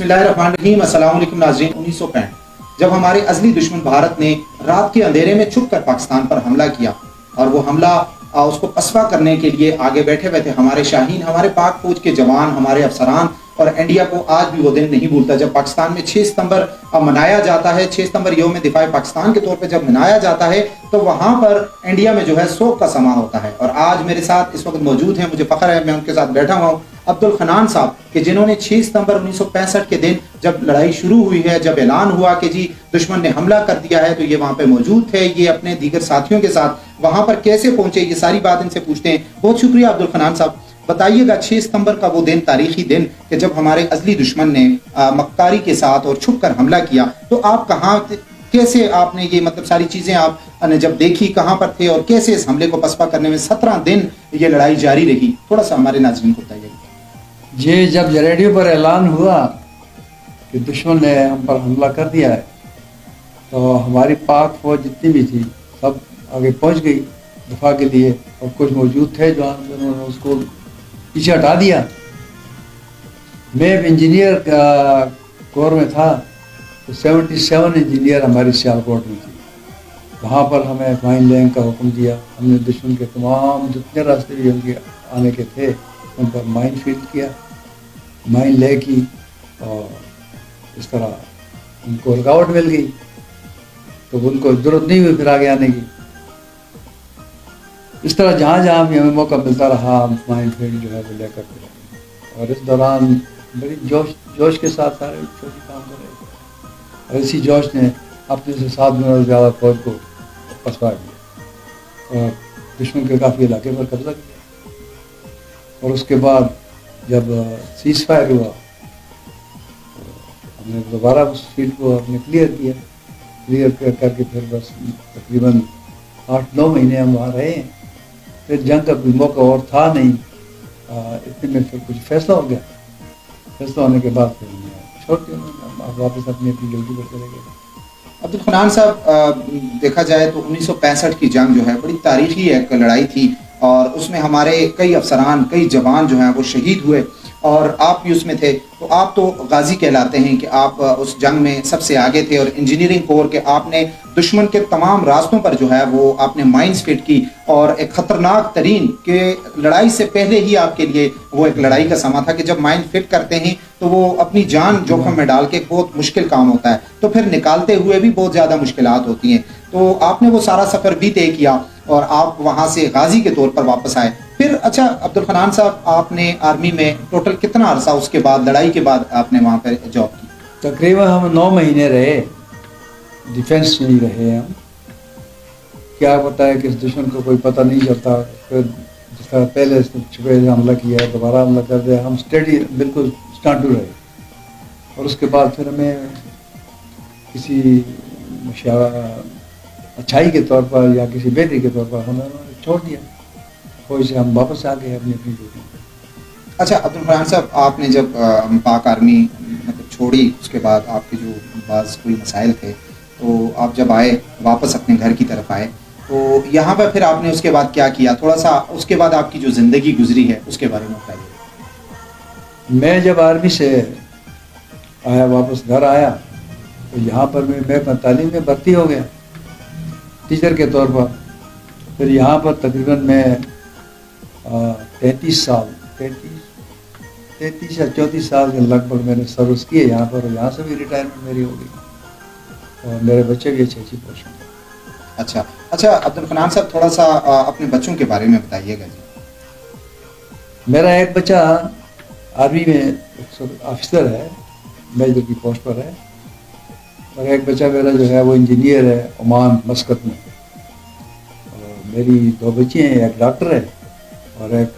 बिस्मिल्लाहिर्रहमानिर्रहीम। अस्सलाम वालेकुम नाज़रीन। 1965 जब हमारे अज़ली दुश्मन भारत ने रात के अंधेरे में छुपकर पाकिस्तान पर हमला किया और वो हमला उसको पसवा करने के लिए आगे बैठे हुए थे हमारे शाहीन, हमारे पाक फौज के जवान, हमारे अफसरान, और इंडिया को आज भी वो दिन नहीं भूलता जब पाकिस्तान में 6 सितंबर मनाया जाता है। 6 सितंबर यौम दिफा पाकिस्तान के तौर पे जब मनाया जाता है तो वहाँ पर इंडिया में जो है सोग का समा होता है। और आज मेरे साथ इस वक्त मौजूद हैं, मुझे फ़ख्र है मैं उनके साथ बैठा हुआ हूँ, अब्दुल खनान साहब, कि जिन्होंने 6 सितंबर 1965 के दिन जब लड़ाई शुरू हुई है, जब ऐलान हुआ कि जी दुश्मन ने हमला कर दिया है, तो ये वहाँ पे मौजूद थे। ये अपने दीगर साथियों के साथ वहाँ पर कैसे पहुंचे, ये सारी बात इनसे पूछते हैं। बहुत शुक्रिया अब्दुल खनान साहब। बताइएगा 6 सितंबर का वो दिन, तारीखी दिन कि जब हमारे अज़ली दुश्मन ने मक्कारी के साथ और छुप कर हमला किया, तो आप कहाँ, कैसे आपने ये मतलब सारी चीज़ें आपने जब देखी, कहाँ पर थे और कैसे इस हमले को पसपा करने में 17 दिन ये लड़ाई जारी रही, थोड़ा सा हमारे नाज़रीन को बताइएगा। ये जब रेडियो पर ऐलान हुआ कि दुश्मन ने हम पर हमला कर दिया है, तो हमारी पाक फौज जितनी भी थी सब आगे पहुंच गई दफा के लिए, और कुछ मौजूद थे जो उन्होंने उसको पीछे हटा दिया। मैं इंजीनियर कोर में था, तो 77 इंजीनियर हमारी सियालकोट में थी। वहाँ पर हमें माइन लेने का हुक्म दिया। हमने दुश्मन के तमाम जितने रास्ते भी उनके आने के थे उन पर माइन फील्ड किया, माइन ले की, और इस तरह उनको रुकावट मिल गई, तो उनको जरूरत नहीं हुई फिर आगे आने की। इस तरह जहाँ जहाँ भी हमें मौका मिलता रहा हम माइन फील्ड जो है वो लेकर के रहे, और इस दौरान बड़ी जोश के साथ सारे छोटी काम कर रहे थे, और इसी जोश ने अपने से 7 गुना ज़्यादा फौज को पसवा दिया और दुश्मन के काफ़ी इलाके पर कब्जा किया। और उसके बाद जब सीज़ फायर हुआ तो हमने दोबारा उस फील्ड को अपने क्लियर करके फिर बस तकरीबन 8-9 महीने हम वहाँ रहे हैं। फिर जंग का कोई मौका और था नहीं, इतने में फिर कुछ फैसला हो गया। फैसला होने के बाद फिर छोड़ के वापस अपनी ड्यूटी पर चले गए। अब्दुल खनान साहब, देखा जाए तो 1965 की जंग जो है बड़ी तारीखी एक लड़ाई थी, और उसमें हमारे कई अफसरान, कई जवान जो हैं वो शहीद हुए, और आप भी उसमें थे। तो आप तो गाजी कहलाते हैं कि आप उस जंग में सबसे आगे थे, और इंजीनियरिंग कोर के आपने दुश्मन के तमाम रास्तों पर जो है वो आपने माइंस फिट की, और एक ख़तरनाक तरीन के लड़ाई से पहले ही आपके लिए वो एक लड़ाई का समा था कि जब माइन फिट करते हैं तो वो अपनी जान जोखिम में डाल के बहुत मुश्किल काम होता है, तो फिर निकालते हुए भी बहुत ज़्यादा मुश्किलात होती हैं। तो आपने वो सारा सफ़र भी तय किया और आप वहाँ से गाजी के तौर पर वापस आए। फिर अच्छा अब्दुल खनान साहब, आपने आर्मी में टोटल कितना अरसा उसके बाद, लड़ाई के बाद आपने वहाँ पर जॉब की? तकरीबन हम 9 महीने रहे, डिफेंस में ही रहे हम। क्या पता है कि इस दुश्मन को कोई पता नहीं चलता, फिर जिस तरह पहले छुपे हमला किया, दोबारा हमला कर दिया, हम स्टेडी बिल्कुल स्टांटू रहे। और उसके बाद फिर हमें किसी अच्छाई के तौर पर या किसी बेहतरी के तौर पर हमें छोड़ दिया, फौज से हम वापस आ गए अपनी ड्यूटी। अच्छा अब्दुल खनान साहब, आपने जब पाक आर्मी मतलब छोड़ी, उसके बाद आपके जो बाज़ कोई मसाइल थे, तो आप जब आए वापस अपने घर की तरफ आए, तो यहाँ पर फिर आपने उसके बाद क्या किया? थोड़ा सा उसके बाद आपकी जो ज़िंदगी गुजरी है उसके बारे में बताइए। मैं जब आर्मी से आया, वापस घर आया, तो यहाँ पर मैं तालीम में भर्ती हो गया टीचर के तौर पर। फिर यहाँ पर तकरीबन मैं 33 या 34 साल के लगभग मैंने सर्विस की है यहाँ पर, और यहाँ से भी रिटायरमेंट मेरी हो गई, और मेरे बच्चे भी अच्छी पोस्ट में। अच्छा अब्दुल खनान साहब, थोड़ा सा अपने बच्चों के बारे में बताइएगा जी। मेरा एक बच्चा आर्मी में ऑफिसर है, मेजर की पोस्ट पर है, और एक बच्चा मेरा जो है वो इंजीनियर है ओमान मस्कत में। और मेरी 2 बच्ची हैं, एक डॉक्टर है और एक